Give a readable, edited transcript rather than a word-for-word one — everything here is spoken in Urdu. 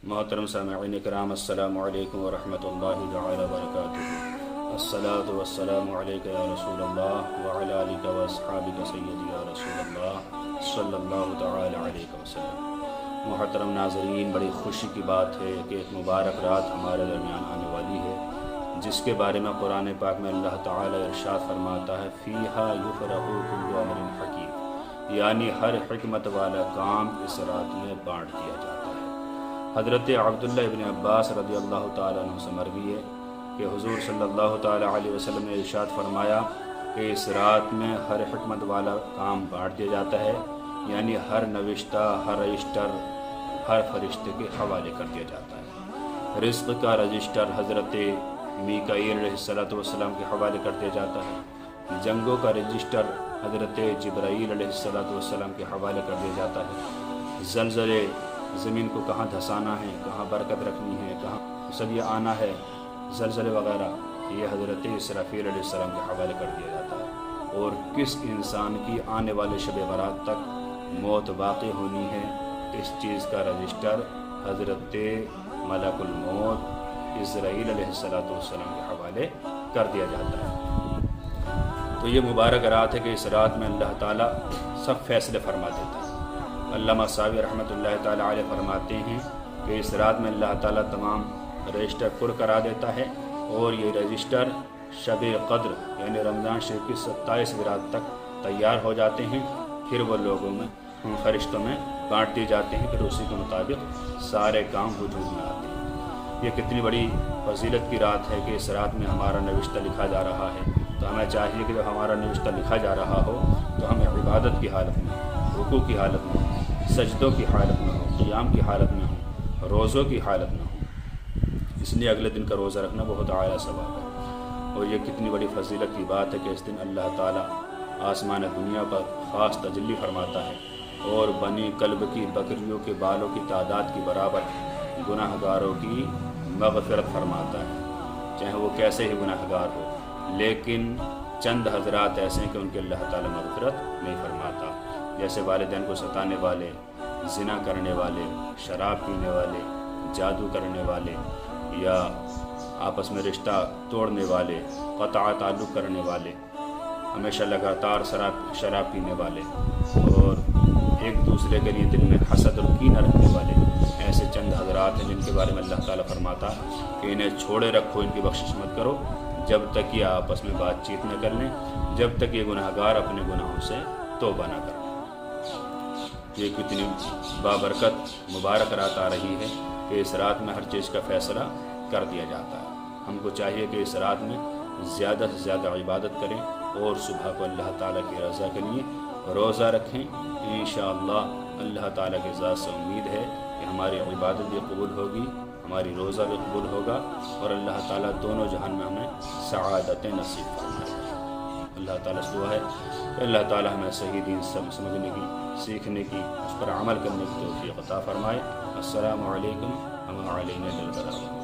محترم سامعین کرام، السلام علیکم ورحمۃ اللہ تعالی وبرکاتہ۔ الصلاۃ والسلام علیک یا رسول اللہ وعلی آلک واصحابک سیدی یا رسول اللہ صلی اللہ تعالی علیہ وسلم۔ محترم ناظرین، بڑی خوشی کی بات ہے کہ ایک مبارک رات ہمارے درمیان آنے والی ہے، جس کے بارے میں قرآن پاک میں اللہ تعالی ارشاد فرماتا ہے فیہا یفرق کل امر حکیم، یعنی ہر حکمت والا کام اس رات میں بانٹ دیا جاتا ہے۔ حضرت عبداللہ ابن عباس رضی اللہ تعالیٰ عنہ سے مروی ہے کہ حضور صلی اللہ تعالیٰ علیہ وسلم نے ارشاد فرمایا کہ اس رات میں ہر حکمت والا کام بانٹ دیا جاتا ہے، یعنی ہر نوشتہ، ہر رجسٹر، ہر فرشتے کے حوالے کر دیا جاتا ہے۔ رزق کا رجسٹر حضرت میکائیل علیہ السلام کے حوالے کر دیا جاتا ہے۔ جنگوں کا رجسٹر حضرت جبرائیل علیہ السلام کے حوالے کر دیا جاتا ہے۔ زلزلے، زمین کو کہاں دھسانا ہے، کہاں برکت رکھنی ہے، کہاں سلیہ آنا ہے، زلزلے وغیرہ، یہ حضرت اسرافیل علیہ السلام کے حوالے کر دیا جاتا ہے۔ اور کس انسان کی آنے والے شب برات تک موت واقع ہونی ہے، اس چیز کا رجسٹر حضرت ملک الموت اسرائیل علیہ السلام کے حوالے کر دیا جاتا ہے۔ تو یہ مبارک رات ہے کہ اس رات میں اللہ تعالیٰ سب فیصلے فرما دیتا ہے۔ علامہ صاوی رحمۃ اللہ تعالیٰ علیہ فرماتے ہیں کہ اس رات میں اللہ تعالیٰ تمام رجسٹر پر کرا دیتا ہے، اور یہ رجسٹر شب قدر یعنی رمضان شریف کی 27 رات تک تیار ہو جاتے ہیں، پھر وہ لوگوں میں، فرشتوں میں بانٹ دیے جاتے ہیں، پھر اسی کے مطابق سارے کام وجود میں آتے ہیں۔ یہ کتنی بڑی فضیلت کی رات ہے کہ اس رات میں ہمارا نوشتہ لکھا جا رہا ہے۔ تو ہمیں چاہیے کہ جب ہمارا نوشتہ لکھا جا رہا ہو تو ہمیں عبادت کی حالت میں، رکوع کی حالت میں، سجدوں کی حالت میں ہو، قیام کی حالت میں ہو، روزوں کی حالت میں ہو۔ اس لیے اگلے دن کا روزہ رکھنا بہت اعلیٰ ثواب ہے، اور یہ کتنی بڑی فضیلت کی بات ہے کہ اس دن اللہ تعالیٰ آسمان دنیا پر خاص تجلی فرماتا ہے، اور بنی کلب کی بکریوں کے بالوں کی تعداد کی برابر گناہ گاروں کی مغفرت فرماتا ہے، چاہے وہ کیسے ہی گناہ گار ہو۔ لیکن چند حضرات ایسے ہیں کہ ان کے اللہ تعالیٰ مغفرت نہیں فرماتا، جیسے والدین کو ستانے والے، زنا کرنے والے، شراب پینے والے، جادو کرنے والے، یا آپس میں رشتہ توڑنے والے، قطع تعلق کرنے والے، ہمیشہ لگاتار شراب پینے والے، اور ایک دوسرے کے لیے دل میں حسد اور کینہ رکھنے والے، ایسے چند حضرات ہیں جن کے بارے میں اللہ تعالیٰ فرماتا کہ انہیں چھوڑے رکھو، ان کی بخشش مت کرو جب تک یہ آپس میں بات چیت نہ کر لیں، جب تک یہ گناہ گار اپنے گناہوں سے توبہ نہ کریں۔ یہ کتنی بابرکت مبارک رات آ رہی ہے کہ اس رات میں ہر چیز کا فیصلہ کر دیا جاتا ہے۔ ہم کو چاہیے کہ اس رات میں زیادہ سے زیادہ عبادت کریں، اور صبح کو اللہ تعالیٰ کی رضا کے لیے روزہ رکھیں۔ انشاءاللہ اللہ تعالیٰ کی ذات سے امید ہے کہ ہماری عبادت بھی قبول ہوگی، ہماری روزہ بھی قبول ہوگا، اور اللہ تعالیٰ دونوں جہان میں ہمیں سعادت نصیب فرمائے۔ اللہ تعالیٰ سے دعا ہے کہ اللہ تعالیٰ ہمیں صحیح دین سمجھنے کی، سیکھنے کی، اس پر عمل کرنے کی توفیق عطا فرمائے۔ السلام علیکم و علینا البلاغ۔